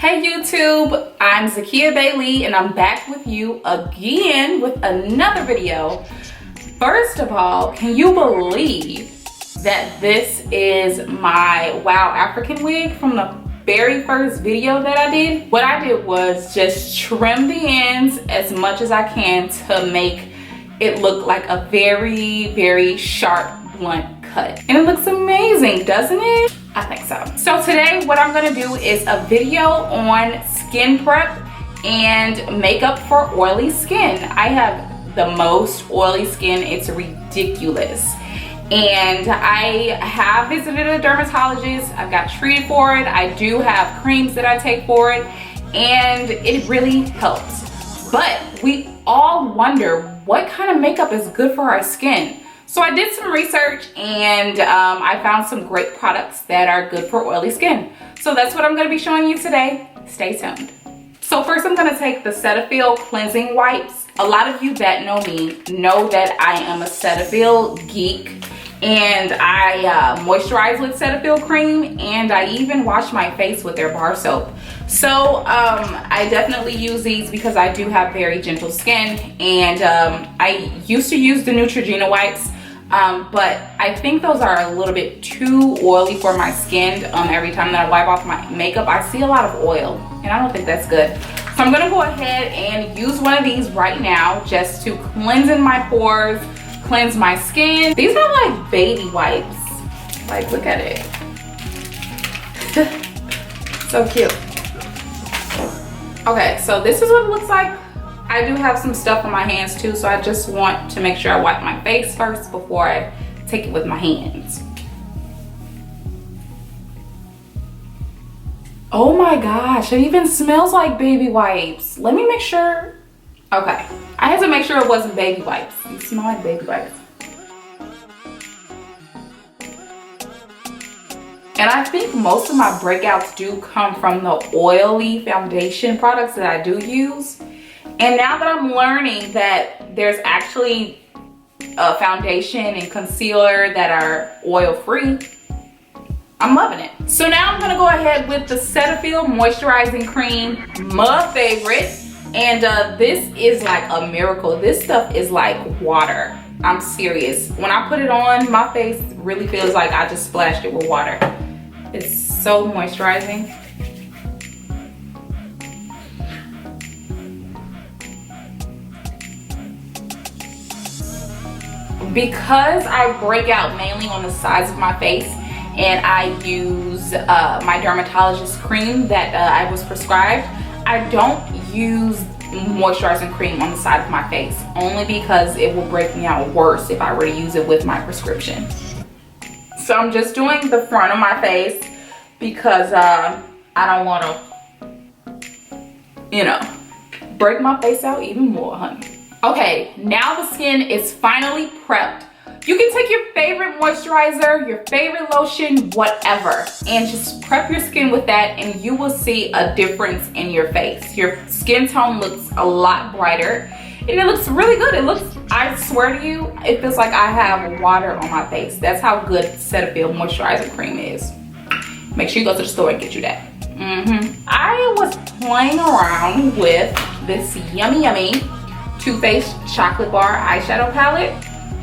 Hey YouTube, I'm Zakia Bailey and I'm back with you again with another video. First of all, can you believe that this is my Wow African wig from the very first video that I did? What I did was just trim the ends as much as I can to make it look like a very sharp, blunt cut. And it looks amazing, doesn't it? I think so. So today what I'm gonna do is a video on skin prep and makeup for oily skin. I have the most oily skin, it's ridiculous. And I have visited a dermatologist, I've got treated for it, I do have creams that I take for it, and it really helps. But we all wonder what kind of makeup is good for our skin. So I did some research and I found some great products that are good for oily skin. So that's what I'm gonna be showing you today. Stay tuned. So first I'm gonna take the Cetephil cleansing wipes. A lot of you that know me know that I am a Cetephil geek, and I moisturize with Cetaphil cream, and I even wash my face with their bar soap. So I definitely use these because I do have very gentle skin, and I used to use the Neutrogena wipes, but I think those are a little bit too oily for my skin. Every time that I wipe off my makeup, I see a lot of oil, and I don't think that's good. So I'm gonna go ahead and use one of these right now just to cleanse in my pores, cleanse my skin. These are like baby wipes. Like, look at it. So cute. Okay, so this is what it looks like. I do have some stuff on my hands too, so I just want to make sure I wipe my face first before I take it with my hands. Oh my gosh, it even smells like baby wipes. Let me make sure. Okay, I had to make sure it wasn't baby wipes. It smell like baby wipes. And I think most of my breakouts do come from the oily foundation products that I do use. And now that I'm learning that there's actually a foundation and concealer that are oil-free, I'm loving it. So now I'm gonna go ahead with the Cetephil Moisturizing Cream, my favorite. And this is like a miracle. This stuff is like water. I'm serious. When I put it on, my face really feels like I just splashed it with water. It's so moisturizing. Because I break out mainly on the sides of my face, and I use my dermatologist cream that I was prescribed, I don't use moisturizing cream on the side of my face, only because it will break me out worse if I were to use it with my prescription. So I'm just doing the front of my face because I don't want to, you know, break my face out even more, honey. Okay, now the skin is finally prepped. You can take your favorite moisturizer, your favorite lotion, whatever, and just prep your skin with that, and you will see a difference in your face. Your skin tone looks a lot brighter, and it looks really good. It looks, I swear to you, it feels like I have water on my face. That's how good Cetaphil moisturizing cream is. Make sure you go to the store and get you that. I was playing around with this yummy Too Faced Chocolate Bar eyeshadow palette,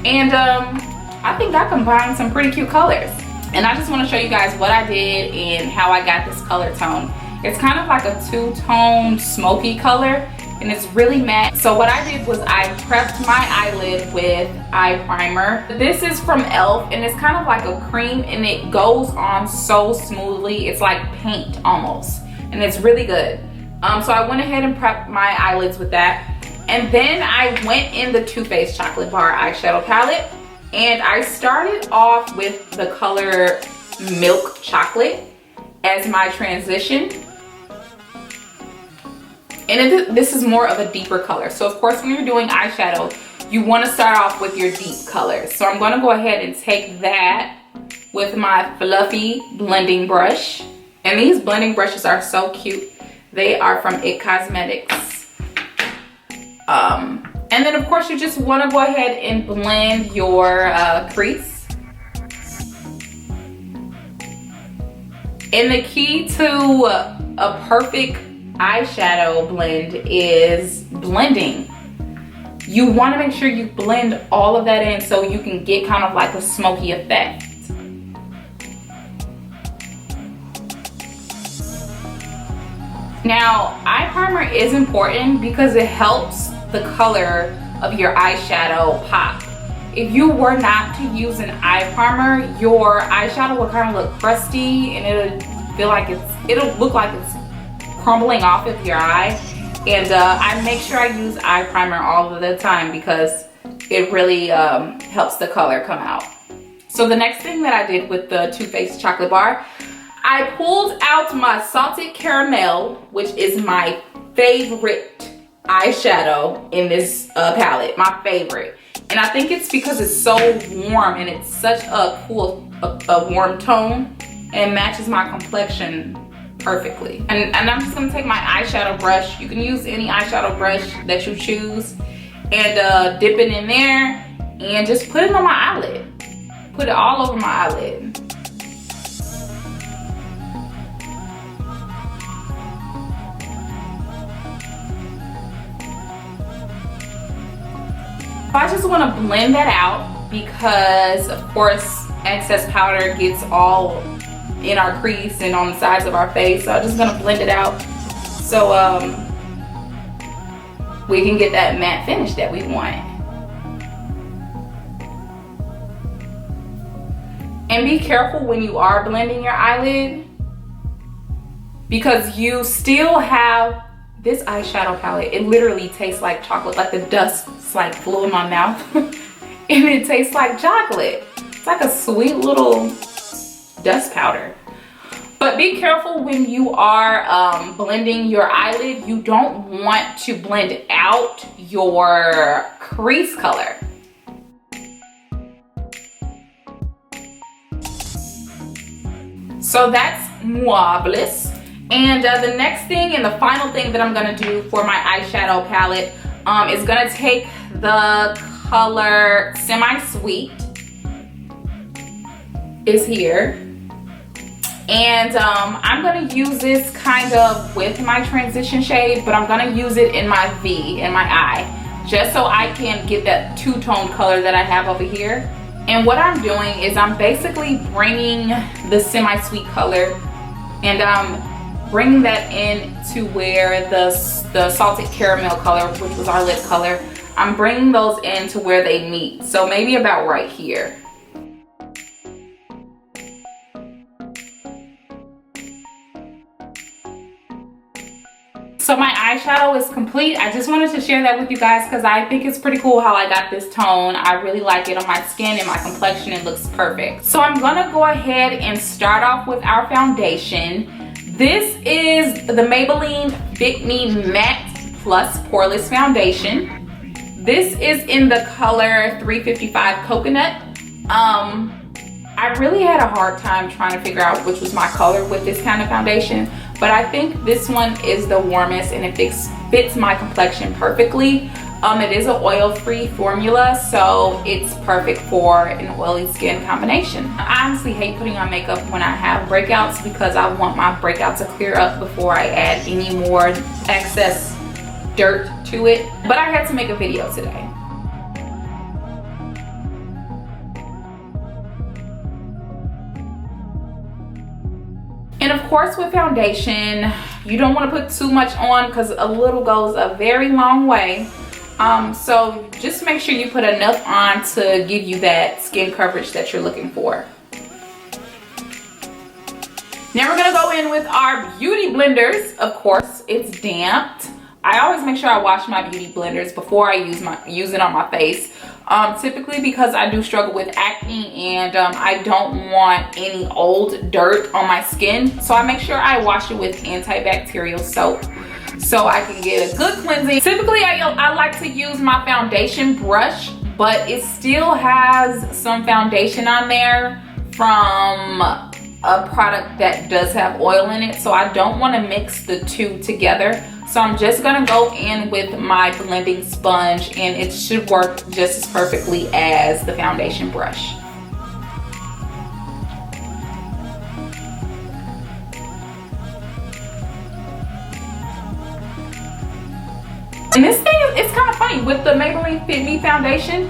and I think I combined some pretty cute colors. And I just want to show you guys what I did and how I got this color tone. It's kind of like a two-tone smoky color, and it's really matte. So what I did was I prepped my eyelid with eye primer. This is from e.l.f. and it's kind of like a cream, and it goes on so smoothly. It's like paint almost, and it's really good. So I went ahead and prepped my eyelids with that. And then I went in the Too Faced Chocolate Bar eyeshadow palette, and I started off with the color Milk Chocolate as my transition. And this is more of a deeper color. So of course when you're doing eyeshadow, you want to start off with your deep colors. So I'm going to go ahead and take that with my fluffy blending brush. And these blending brushes are so cute. They are from IT Cosmetics. And then of course you just want to go ahead and blend your crease. And the key to a perfect eyeshadow blend is blending. You want to make sure you blend all of that in so you can get kind of like a smoky effect. Now, eye primer is important because it helps the color of your eyeshadow pop. If you were not to use an eye primer, your eyeshadow will kind of look crusty and it'll look like it's crumbling off of your eye. And I make sure I use eye primer all of the time because it really helps the color come out. So the next thing that I did with the Too Faced chocolate bar, I pulled out my Salted Caramel, which is my favorite eyeshadow in this palette, my favorite. And I think it's because it's so warm and it's such a cool, a warm tone, and it matches my complexion perfectly. And I'm just gonna take my eyeshadow brush. You can use any eyeshadow brush that you choose and dip it in there and just put it on my eyelid. Put it all over my eyelid. I just want to blend that out because, of course, excess powder gets all in our crease and on the sides of our face. So I'm just going to blend it out so we can get that matte finish that we want. And be careful when you are blending your eyelid because you still have this eyeshadow palette. It literally tastes like chocolate, like the dust like flew in my mouth and it tastes like chocolate. It's like a sweet little dust powder. But be careful when you are blending your eyelid. You don't want to blend out your crease color. So that's Moistrizing. And the next thing and the final thing that I'm gonna do for my eyeshadow palette is gonna take the color Semi-Sweet is here. And I'm gonna use this kind of with my transition shade, but I'm gonna use it in my V, in my eye, just so I can get that two-tone color that I have over here. And what I'm doing is I'm basically bringing the Semi-Sweet color and bringing that in to where the Salted Caramel color, which was our lip color, I'm bringing those in to where they meet. So maybe about right here. So my eyeshadow is complete. I just wanted to share that with you guys because I think it's pretty cool how I got this tone. I really like it on my skin and my complexion. It looks perfect. So I'm gonna go ahead and start off with our foundation. This is the Maybelline Fit Me Matte Plus Poreless Foundation. This is in the color 355 Coconut. I really had a hard time trying to figure out which was my color with this kind of foundation, but I think this one is the warmest and it fits my complexion perfectly. It is an oil-free formula, so it's perfect for an oily skin combination. I honestly hate putting on makeup when I have breakouts because I want my breakout to clear up before I add any more excess dirt to it. But I had to make a video today. And of course with foundation, you don't want to put too much on because a little goes a very long way. So just make sure you put enough on to give you that skin coverage that you're looking for. Now we're gonna go in with our beauty blenders. Of course, it's damped. I always make sure I wash my beauty blenders before I use it on my face. Typically because I do struggle with acne and I don't want any old dirt on my skin. So I make sure I wash it with antibacterial soap so I can get a good cleansing. Typically I like to use my foundation brush, but it still has some foundation on there from a product that does have oil in it. So I don't want to mix the two together. So I'm just gonna go in with my blending sponge and it should work just as perfectly as the foundation brush. And this thing, it's kind of funny with the Maybelline Fit Me foundation.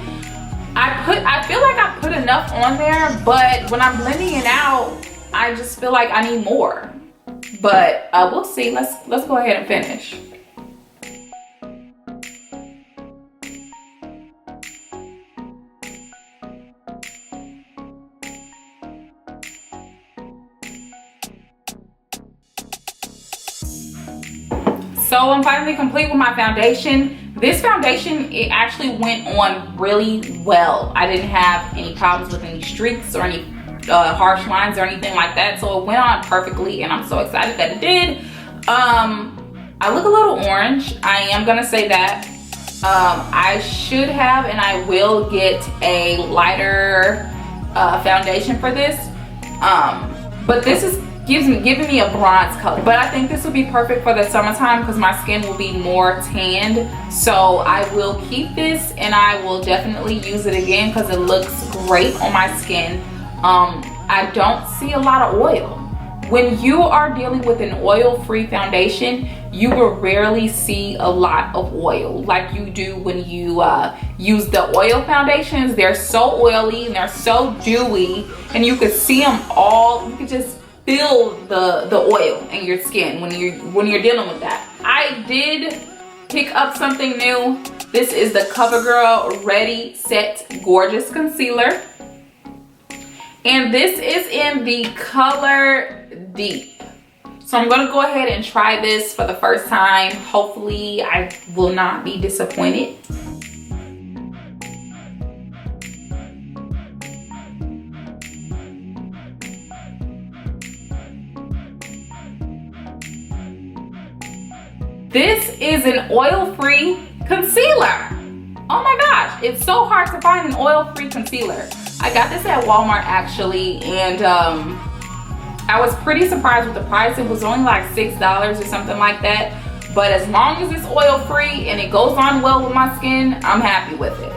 I feel like I put enough on there, but when I'm blending it out, I just feel like I need more. But we'll see. Let's go ahead and finish. So I'm finally complete with my foundation. This foundation, it actually went on really well. I didn't have any problems with any streaks or any harsh lines or anything like that. So it went on perfectly and I'm so excited that it did. I look a little orange. I am gonna say that. I should have and I will get a lighter foundation for this. But this is giving me a bronze color, but I think this will be perfect for the summertime because my skin will be more tanned. So I will keep this and I will definitely use it again because it looks great on my skin. I don't see a lot of oil. When you are dealing with an oil-free foundation, you will rarely see a lot of oil like you do when you use the oil foundations. They're so oily and they're so dewy, and you could see them all. You could just feel the oil in your skin when you're dealing with that. I did pick up something new. This is the CoverGirl Ready Set Gorgeous Concealer. And this is in the color Deep. So I'm gonna go ahead and try this for the first time. Hopefully I will not be disappointed. This is an oil-free concealer. Oh my gosh, it's so hard to find an oil-free concealer. I got this at Walmart actually, and I was pretty surprised with the price. It was only like $6 or something like that. But as long as it's oil-free and it goes on well with my skin, I'm happy with it.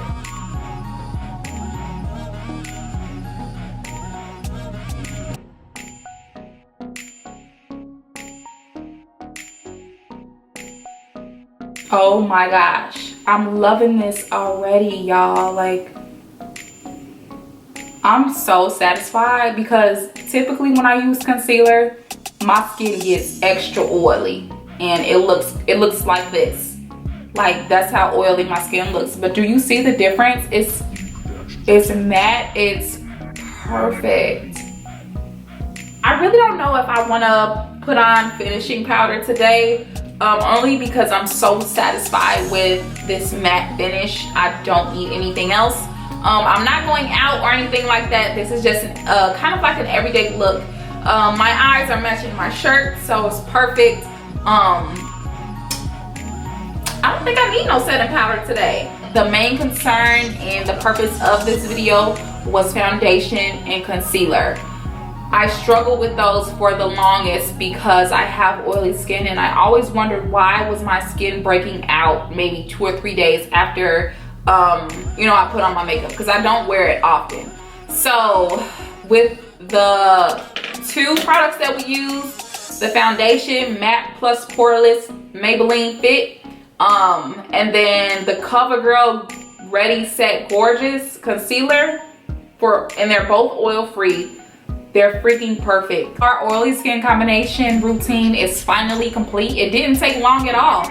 Oh my gosh, I'm loving this already, y'all. Like, I'm so satisfied because typically when I use concealer, my skin gets extra oily and it looks like this. Like, that's how oily my skin looks. But do you see the difference? It's matte, it's perfect. I really don't know if I want to put on finishing powder today. Only because I'm so satisfied with this matte finish. I don't need anything else. I'm not going out or anything like that. This is just kind of like an everyday look. My eyes are matching my shirt, so it's perfect. I don't think I need no setting powder today. The main concern and the purpose of this video was foundation and concealer. I struggled with those for the longest because I have oily skin, and I always wondered why was my skin breaking out maybe 2 or 3 days after you know, I put on my makeup, because I don't wear it often. So with the 2 products that we use, the foundation Matte Plus Poreless Maybelline Fit, and then the CoverGirl Ready Set Gorgeous Concealer, and they're both oil free. They're freaking perfect. Our oily skin combination routine is finally complete. It didn't take long at all.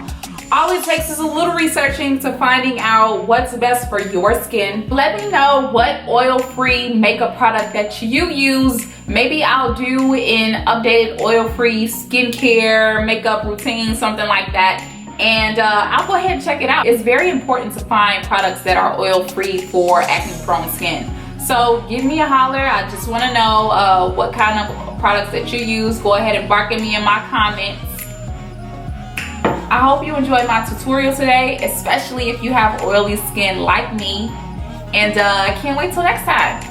All it takes is a little researching to finding out what's best for your skin. Let me know what oil-free makeup product that you use. Maybe I'll do an updated oil-free skincare makeup routine, something like that. And I'll go ahead and check it out. It's very important to find products that are oil-free for acne-prone skin. So give me a holler. I just want to know what kind of products that you use. Go ahead and bark at me in my comments. I hope you enjoyed my tutorial today, especially if you have oily skin like me. And I can't wait till next time.